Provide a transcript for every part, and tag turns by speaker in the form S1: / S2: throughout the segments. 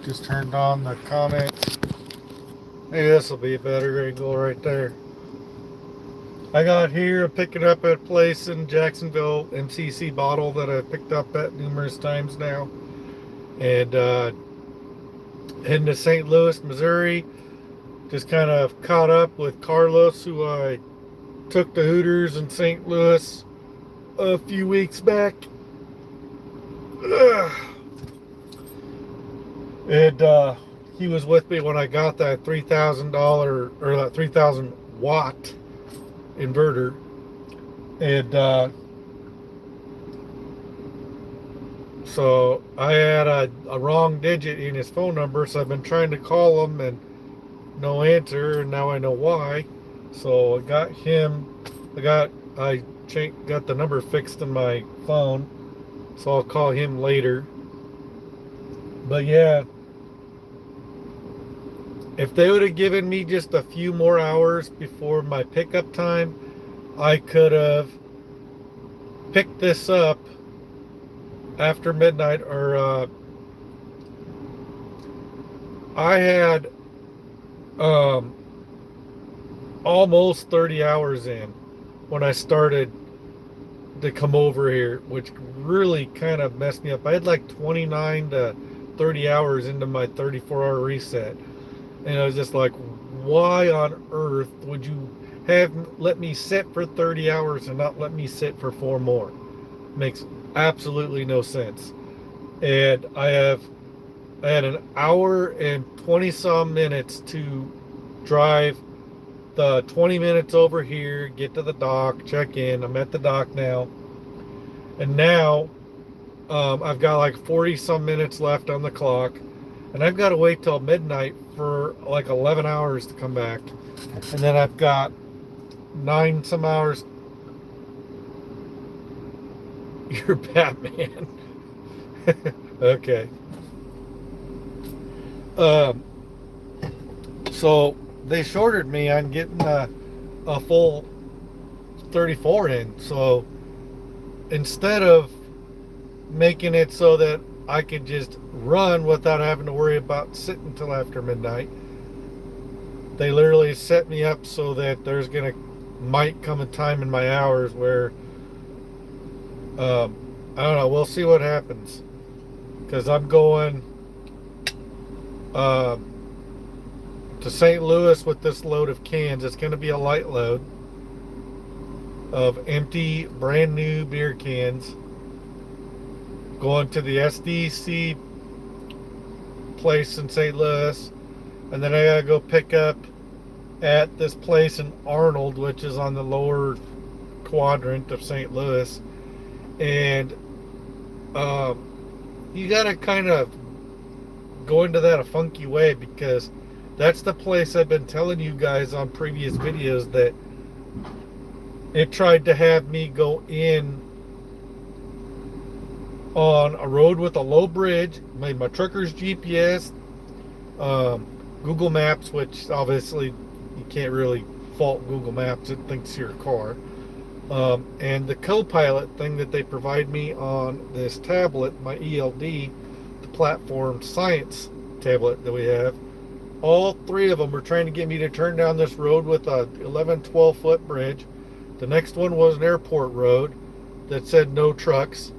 S1: Just turned on the comments. Maybe this will be a better angle right there. I got here, picking up at a place in Jacksonville, MCC Bottle, that I picked up at numerous times now. And heading to St. Louis, Missouri. Just kind of caught up with Carlos, who I took to Hooters in St. Louis a few weeks back. And he was with me when I got that $3,000 or that 3,000 watt inverter. And so I had a wrong digit in his phone number, so I've been trying to call him and no answer, and now I know why. So I got the number fixed in my phone, so I'll call him later. But yeah, if they would have given me just a few more hours before my pickup time, I could have picked this up after midnight, or I had almost 30 hours in when I started to come over here, which really kind of messed me up. I had like 29 to 30 hours into my 34-hour reset, and I was just like, why on earth would you have let me sit for 30 hours and not let me sit for 4 more? Makes absolutely no sense. And I had an hour and 20 some minutes to drive the 20 minutes over here, get to the dock, check in. I'm at the dock now. And now I've got like 40 some minutes left on the clock. And I've got to wait till midnight for like 11 hours to come back. And then I've got 9 some hours. You're Batman. Okay. So they shorted me on getting a full 34 in. So instead of making it so that I could just run without having to worry about sitting until after midnight, they literally set me up so that might come a time in my hours where I don't know, we'll see what happens, because I'm going to St. Louis with this load of cans. It's going to be a light load of empty, brand new beer cans, going to the SDC place in St. Louis, and then I gotta go pick up at this place in Arnold, which is on the lower quadrant of St. Louis. And you gotta kind of go into that a funky way, because that's the place I've been telling you guys on previous videos that it tried to have me go in on a road with a low bridge, made my trucker's GPS, Google Maps, which obviously you can't really fault Google Maps, it thinks you're a car, and the co-pilot thing that they provide me on this tablet, my ELD, the platform science tablet that we have. All 3 of them were trying to get me to turn down this road with a 11-12 foot bridge. The next one was an airport road that said no trucks.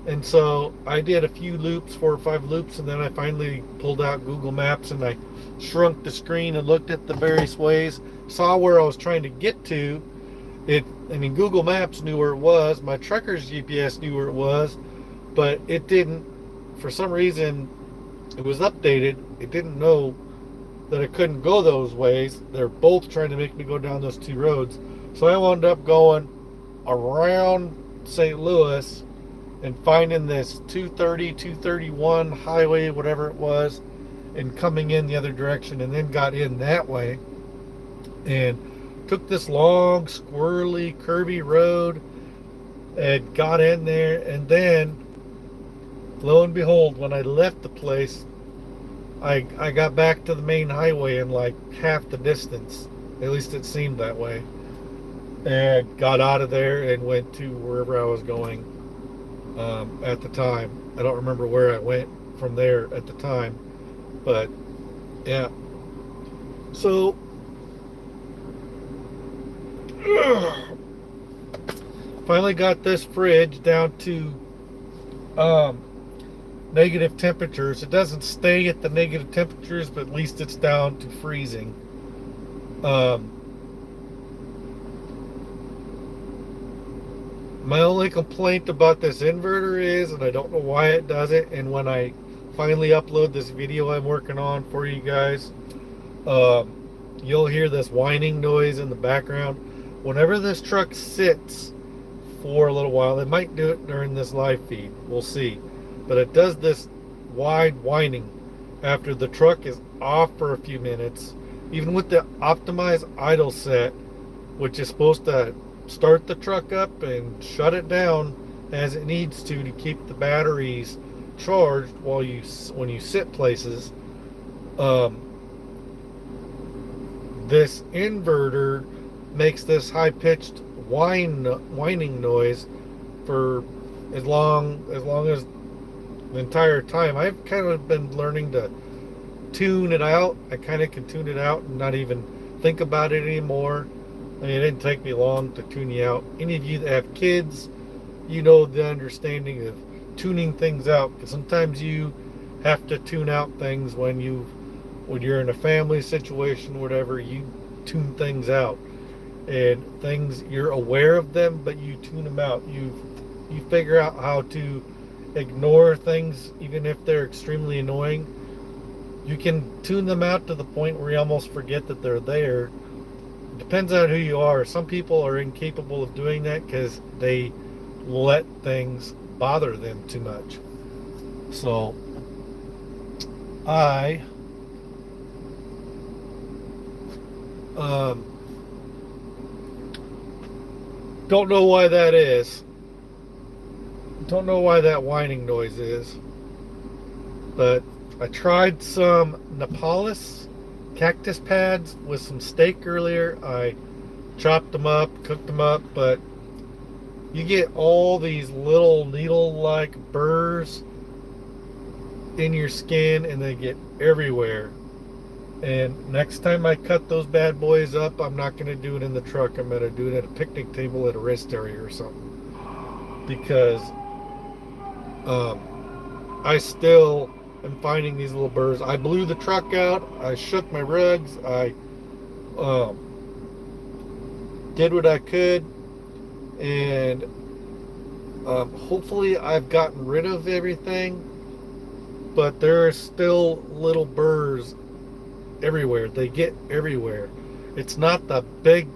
S1: And so I did a few loops, 4 or 5 loops, and then I finally pulled out Google Maps and I shrunk the screen and looked at the various ways, saw where I was trying to get to. Google Maps knew where it was, my trucker's GPS knew where it was, but it didn't, for some reason, it was updated. It didn't know that I couldn't go those ways. They're both trying to make me go down those 2 roads. So I wound up going around St. Louis and finding this 230, 231 highway, whatever it was, and coming in the other direction, and then got in that way and took this long, squirrely, curvy road and got in there. And then, lo and behold, when I left the place, I got back to the main highway in like half the distance. At least it seemed that way. And got out of there and went to wherever I was going at the time. I don't remember where I went from there at the time. But yeah, so finally got this fridge down to um, negative temperatures. It doesn't stay at the negative temperatures, but at least it's down to freezing. Um, my only complaint about this inverter is, and I don't know why it does it, and when I finally upload this video I'm working on for you guys, you'll hear this whining noise in the background. Whenever this truck sits for a little while, it might do it during this live feed, we'll see, but it does this wide whining after the truck is off for a few minutes, even with the optimized idle set, which is supposed to start the truck up and shut it down as it needs to keep the batteries charged while when you sit places. This inverter makes this high-pitched whining noise for as long as the entire time. I've kind of been learning to tune it out. I kind of can tune it out and not even think about it anymore. I mean, it didn't take me long to tune you out. Any of you that have kids, you know the understanding of tuning things out, because sometimes you have to tune out things when you're in a family situation, whatever. You tune things out, and things, you're aware of them, but you tune them out. You figure out how to ignore things, even if they're extremely annoying. You can tune them out to the point where you almost forget that they're there. Depends on who you are. Some people are incapable of doing that because they let things bother them too much. So I don't know why that is. Don't know why that whining noise is. But I tried some Nepalis cactus pads with some steak earlier. I chopped them up, cooked them up, but you get all these little needle-like burrs in your skin, and they get everywhere. And next time I cut those bad boys up, I'm not going to do it in the truck. I'm going to do it at a picnic table at a rest area or something, because I still am finding these little burrs. I blew the truck out. I shook my rugs. I did what I could, and hopefully I've gotten rid of everything, but there are still little burrs everywhere. They get everywhere. It's not the big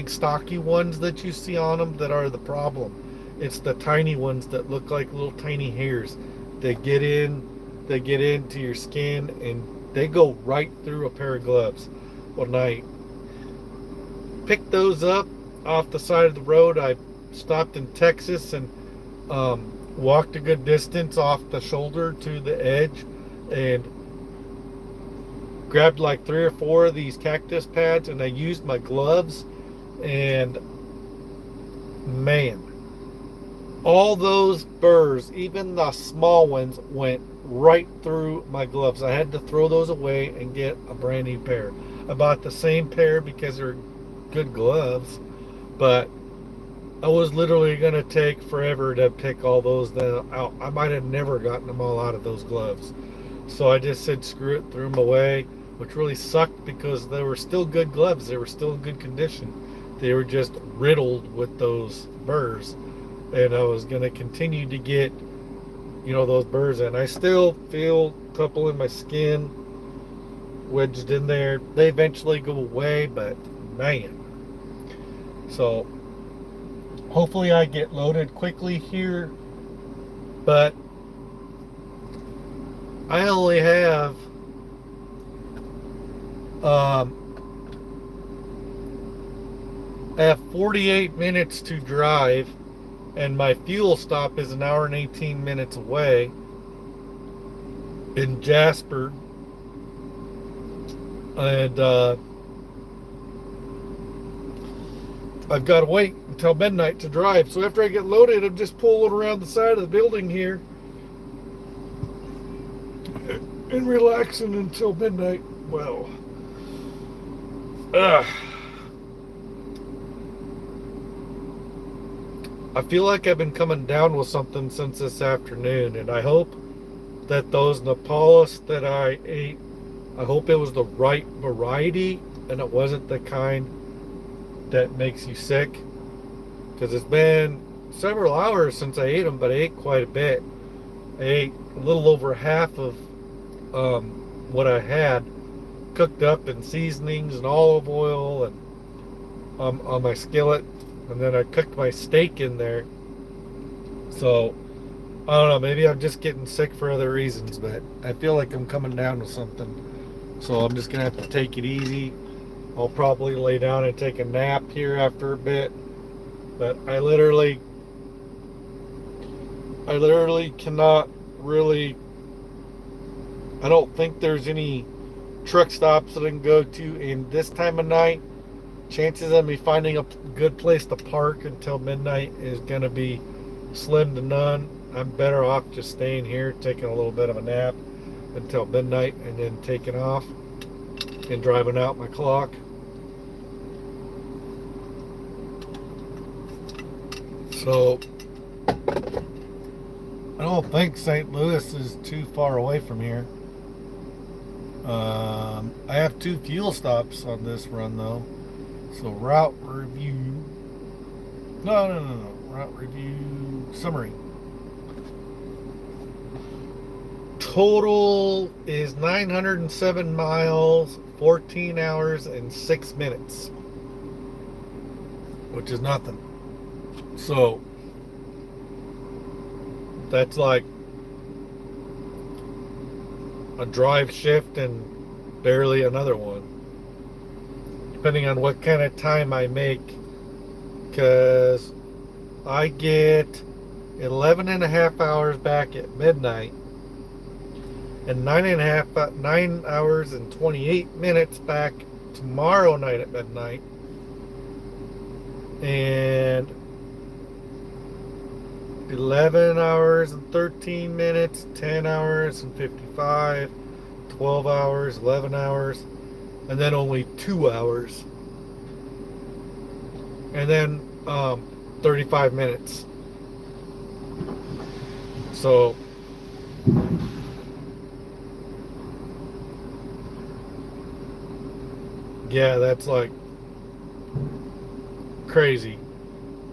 S1: stocky ones that you see on them that are the problem. It's the tiny ones that look like little tiny hairs. They get into your skin, and they go right through a pair of gloves. When I picked those up off the side of the road, I stopped in Texas and walked a good distance off the shoulder to the edge, and grabbed like 3 or 4 of these cactus pads, and I used my gloves, and man, all those burrs, even the small ones, went right through my gloves. I had to throw those away and get a brand new pair. I bought the same pair because they're good gloves, but I was literally going to take forever to pick all those out. I might have never gotten them all out of those gloves. So I just said screw it, threw them away, which really sucked because they were still good gloves. They were still in good condition. They were just riddled with those burrs. And I was going to continue to get, those burrs in. I still feel a couple in my skin wedged in there. They eventually go away, but man. So hopefully I get loaded quickly here, but I only have I have 48 minutes to drive, and my fuel stop is 1 hour and 18 minutes away in Jasper, and I've got to wait until midnight to drive. So after I get loaded, I'm just pulling around the side of the building here and relaxing until midnight. Well, ugh. I feel like I've been coming down with something since this afternoon, and I hope that those Nepalis that I ate, I hope it was the right variety and it wasn't the kind that makes you sick, because it's been several hours since I ate them, but I ate quite a bit. I ate a little over half of what I had cooked up in seasonings and olive oil and on my skillet, and then I cooked my steak in there. So I don't know, maybe I'm just getting sick for other reasons, but I feel like I'm coming down with something. So I'm just gonna have to take it easy. I'll probably lay down and take a nap here after a bit. But I literally cannot really, I don't think there's any truck stops that I can go to in this time of night. Chances of me finding a good place to park until midnight is gonna be slim to none. I'm better off just staying here, taking a little bit of a nap until midnight, and then taking off and driving out my clock. So I don't think St. Louis is too far away from here. I have 2 fuel stops on this run though. So route review. No. Route review summary. Total is 907 miles, 14 hours and 6 minutes, which is nothing. So that's like a drive shift and barely another one, depending on what kind of time I make, because I get 11 and a half hours back at midnight and 9 hours and 28 minutes back tomorrow night at midnight, and 11 hours and 13 minutes, 10 hours and 55, 12 hours, 11 hours, and then only 2 hours, and then 35 minutes. So yeah, that's like crazy.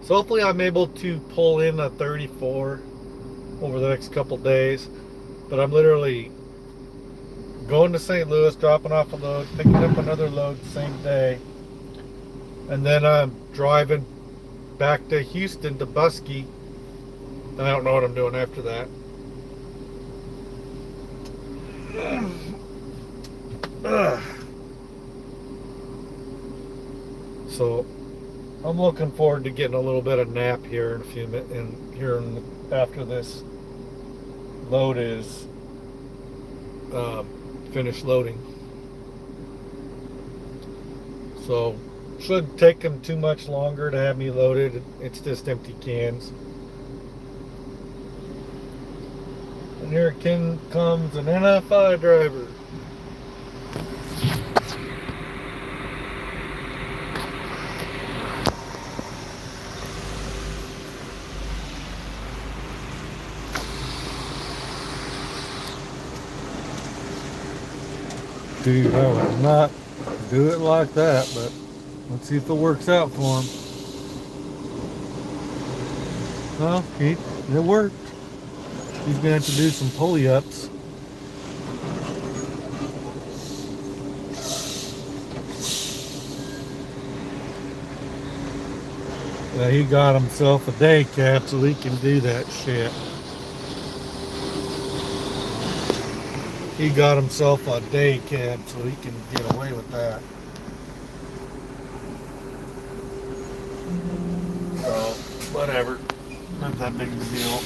S1: So hopefully I'm able to pull in a 34 over the next couple days. But I'm literally going to St. Louis, dropping off a load, picking up another load the same day, and then I'm driving back to Houston to Busky, and I don't know what I'm doing after that. So I'm looking forward to getting a little bit of nap here in a few minutes, and here after this load is finished loading. So shouldn't take them too much longer to have me loaded. It's just empty cans. And here comes an NFI driver. Dude, I would not do it like that, but let's see if it works out for him. Well, it worked. He's going to have to do some pulley-ups. He got himself a day cab so he can do that shit. He got himself a day cab so he can get away with that. So, whatever. Not that big of a deal.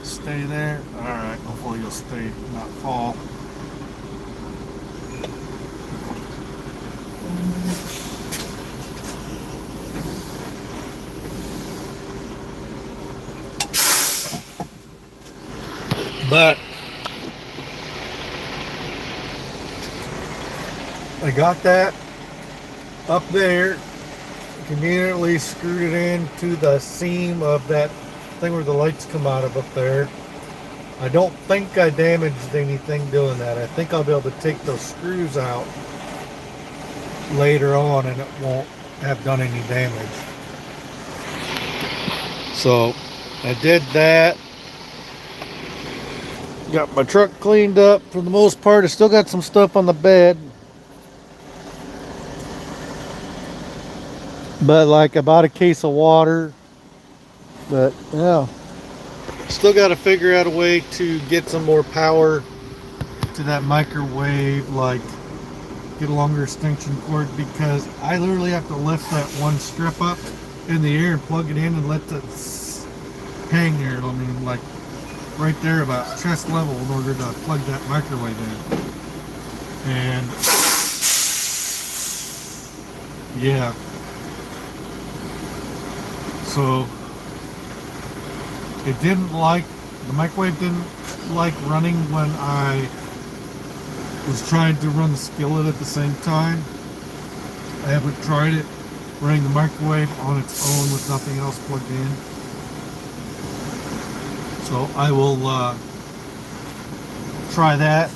S1: Stay there. Alright, hopefully you'll stay, not fall. But I got that up there, conveniently screwed it into the seam of that thing where the lights come out of up there. I don't think I damaged anything doing that. I think I'll be able to take those screws out later on and it won't have done any damage. So I did that. Got my truck cleaned up for the most part. I still got some stuff on the bed. But like I bought a case of water. But yeah. Still got to figure out a way to get some more power to that microwave, like get a longer extension cord, because I literally have to lift that one strip up in the air and plug it in and let it hang there. I mean, like right there about chest level in order to plug that microwave in. And yeah, so it didn't like, the microwave didn't like running when I was trying to run the skillet at the same time. I haven't tried it running the microwave on its own with nothing else plugged in. So I will try that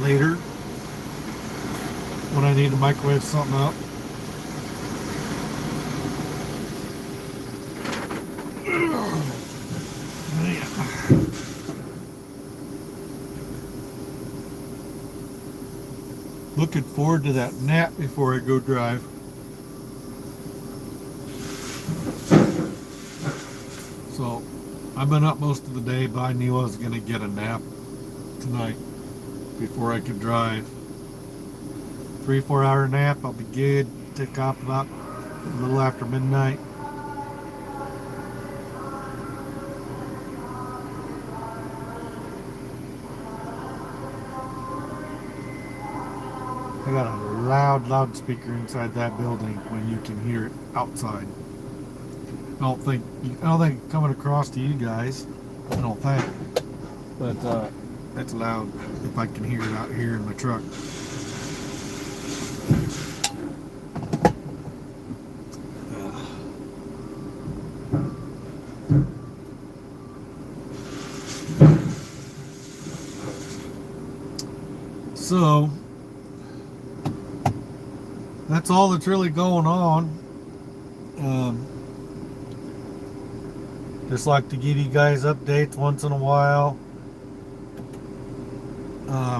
S1: later when I need to microwave something up. Looking forward to that nap before I go drive. So I've been up most of the day, but I knew I was going to get a nap tonight before I could drive. 3-4 hour nap, I'll be good. Take off about a little after midnight. I got a loud loudspeaker inside that building when you can hear it outside. I don't think it's coming across to you guys. I don't think, but it's loud if I can hear it out here in my truck. So that's all that's really going on. Just like to give you guys updates once in a while.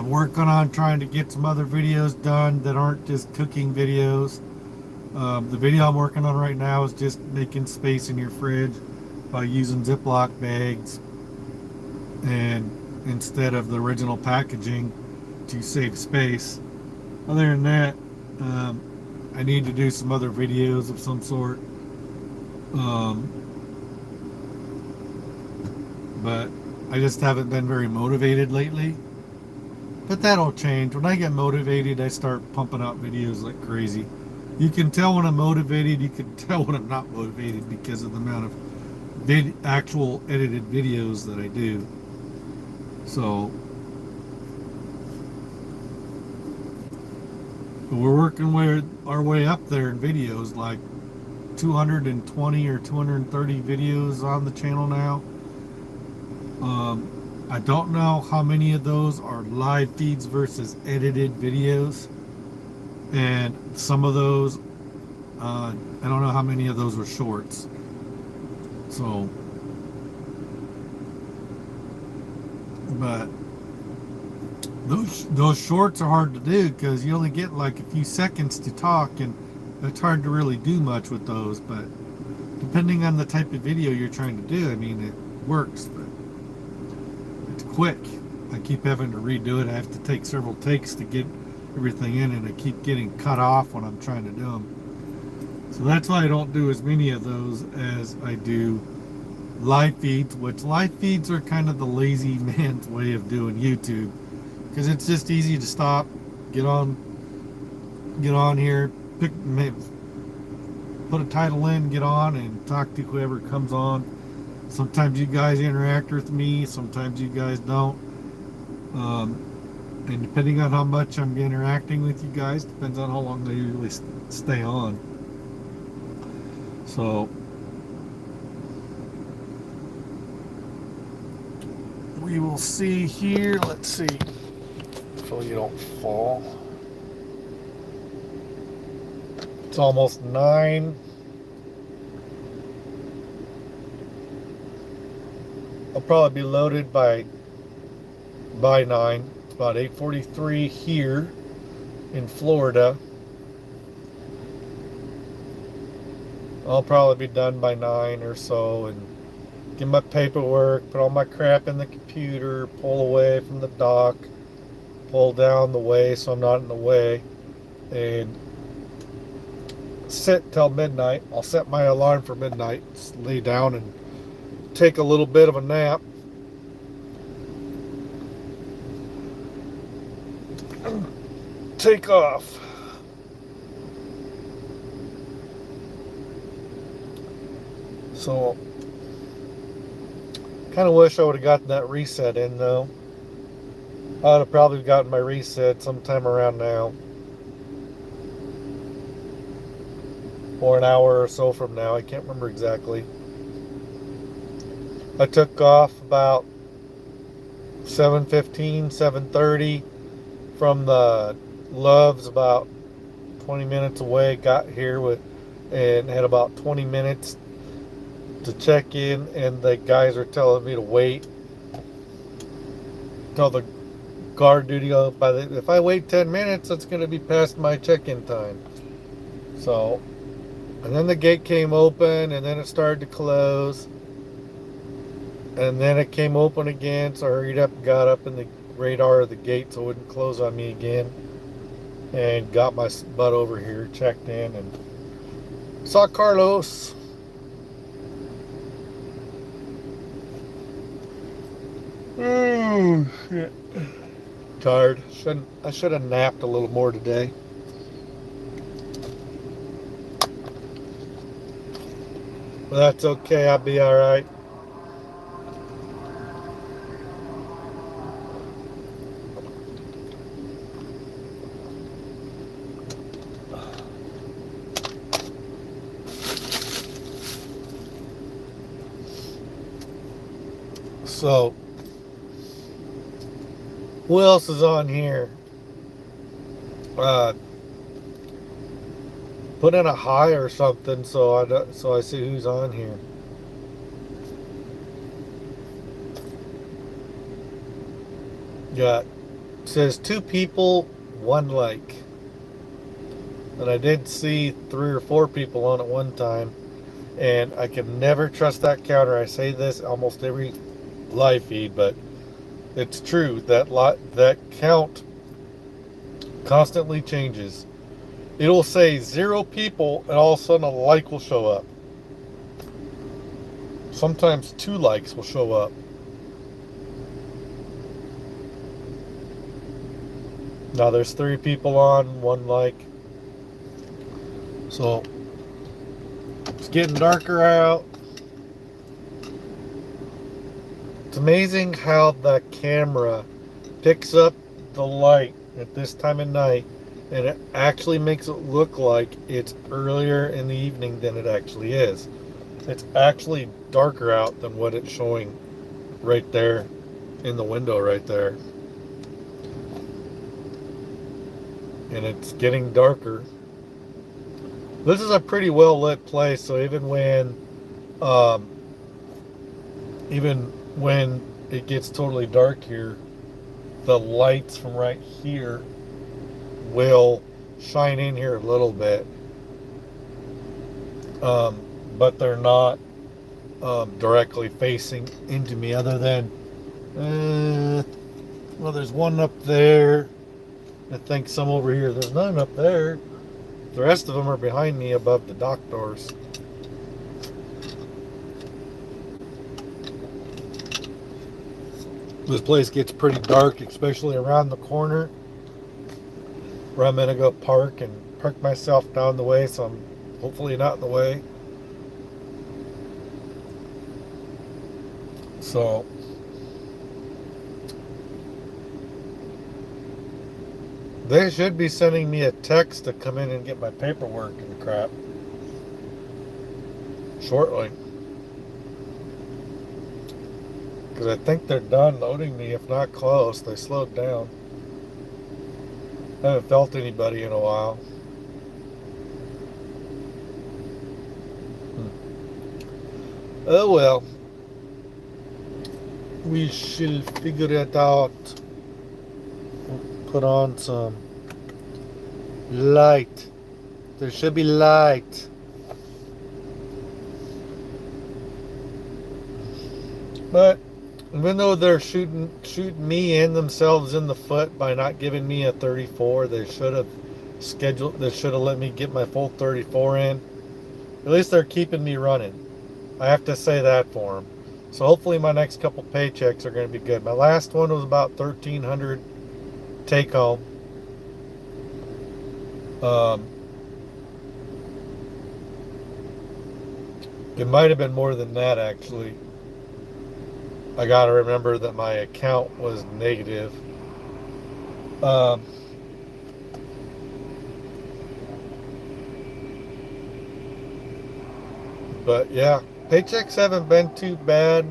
S1: Working on trying to get some other videos done that aren't just cooking videos. The video I'm working on right now is just making space in your fridge by using Ziploc bags, and instead of the original packaging to save space. Other than that, I need to do some other videos of some sort. But I just haven't been very motivated lately. But that'll change. When I get motivated, I start pumping out videos like crazy. You can tell when I'm motivated, you can tell when I'm not motivated because of the amount of actual edited videos that I do. So we're working our way up there in videos, like 220 or 230 videos on the channel now. I don't know how many of those are live feeds versus edited videos, and some of those I don't know how many of those were shorts. So but those shorts are hard to do because you only get like a few seconds to talk, and it's hard to really do much with those. But depending on the type of video you're trying to do, I mean, it works, but it's quick. I keep having to redo it. I have to take several takes to get everything in, and I keep getting cut off when I'm trying to do them. So that's why I don't do as many of those as I do live feeds, which live feeds are kind of the lazy man's way of doing YouTube, because it's just easy to stop, get on here, put a title in, get on, and talk to whoever comes on. Sometimes you guys interact with me, sometimes you guys don't. And depending on how much I'm interacting with you guys, depends on how long they usually stay on. So we will see here. Let's see. So you don't fall. It's almost 9. I'll probably be loaded by 9. It's about 8:43 here in Florida. I'll probably be done by 9 or so and get my paperwork, put all my crap in the computer, pull away from the dock, pull down the way so I'm not in the way, and sit till midnight. I'll set my alarm for midnight, lay down and take a little bit of a nap. Take off. So, kind of wish I would have gotten that reset in though. I would have probably gotten my reset sometime around now. Or an hour or so from now. I can't remember exactly. I took off about 7:15, 7:30 from the Love's, about 20 minutes away. Got here and had about 20 minutes to check in, and the guys are telling me to wait till the guard duty. If I wait 10 minutes, it's going to be past my check-in time. So, and then the gate came open, and then it started to close, and then it came open again. So I hurried up and got up in the radar of the gate so it wouldn't close on me again, and got my butt over here, checked in, and saw Carlos. Oh shit! Tired. I should have napped a little more today. But that's okay. I'll be all right. So, who else is on here? Put in a hi or something so I see who's on here. Got, says 2 people, 1 like. And I did see 3 or 4 people on at one time, and I can never trust that counter. I say this almost every live feed, but it's true. That count constantly changes. It'll say 0 people, and all of a sudden a like will show up. Sometimes 2 likes will show up. Now there's 3 people on, 1 like. So it's getting darker out. It's amazing how the camera picks up the light at this time of night, and it actually makes it look like it's earlier in the evening than it actually is. It's actually darker out than what it's showing right there in the window right there. And it's getting darker. This is a pretty well lit place, so even when it gets totally dark here, the lights from right here will shine in here a little bit, but they're not directly facing into me, other than well, there's one up there. I think some over here. There's none up there. The rest of them are behind me above the dock doors. This place gets pretty dark, especially around the corner where I'm gonna go park myself down the way, so I'm hopefully not in the way. So They should be sending me a text to come in and get my paperwork and crap shortly. Because I think they're done loading me, if not close. They slowed down. I haven't felt anybody in a while. Oh well. We shall figure it out. Put on some light. There should be light. But even though they're shooting me and themselves in the foot by not giving me a 34, they should have let me get my full 34 in. At least they're keeping me running. I have to say that for them. So hopefully my next couple paychecks are going to be good. My last one was about $1,300 take home. It might have been more than that, actually. I got to remember that my account was negative. But yeah, paychecks haven't been too bad.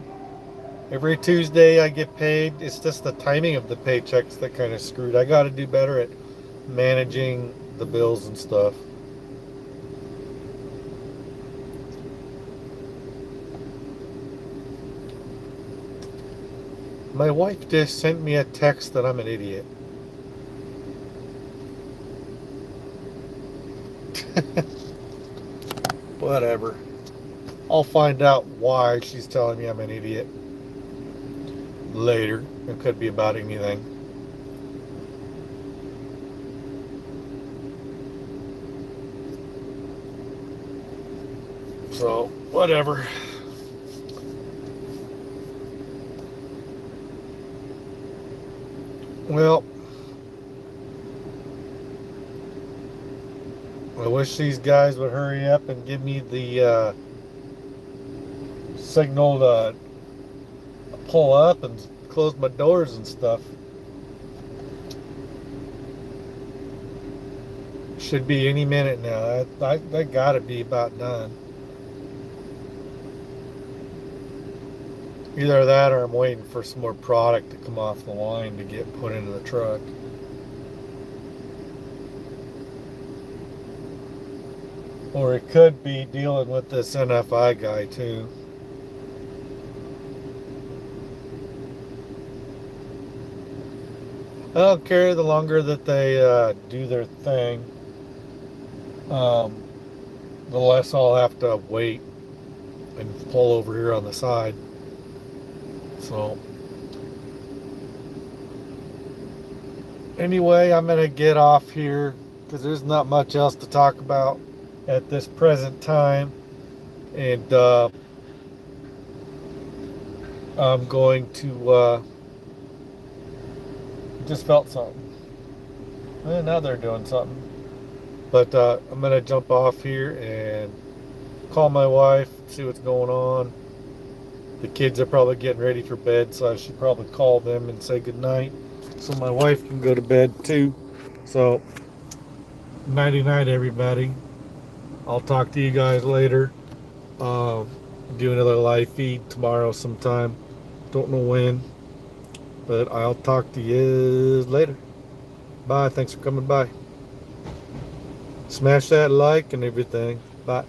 S1: Every Tuesday I get paid. It's just the timing of the paychecks that kind of screwed. I got to do better at managing the bills and stuff. My wife just sent me a text that I'm an idiot. Whatever. I'll find out why she's telling me I'm an idiot later. It could be about anything. So, whatever. Well, I wish these guys would hurry up and give me the signal to pull up and close my doors and stuff. Should be any minute now. That gotta be about done. Either that or I'm waiting for some more product to come off the line to get put into the truck. Or it could be dealing with this NFI guy too. I don't care the longer that they do their thing. The less I'll have to wait and pull over here on the side. So anyway, I'm gonna get off here because there's not much else to talk about at this present time, and I'm going to just felt something. And now they're doing something. But I'm gonna jump off here and call my wife, see what's going on. The kids are probably getting ready for bed, so I should probably call them and say goodnight so my wife can go to bed too. So, nighty night, everybody. I'll talk to you guys later. Do another live feed tomorrow sometime. Don't know when, but I'll talk to you later. Bye. Thanks for coming by. Smash that like and everything. Bye.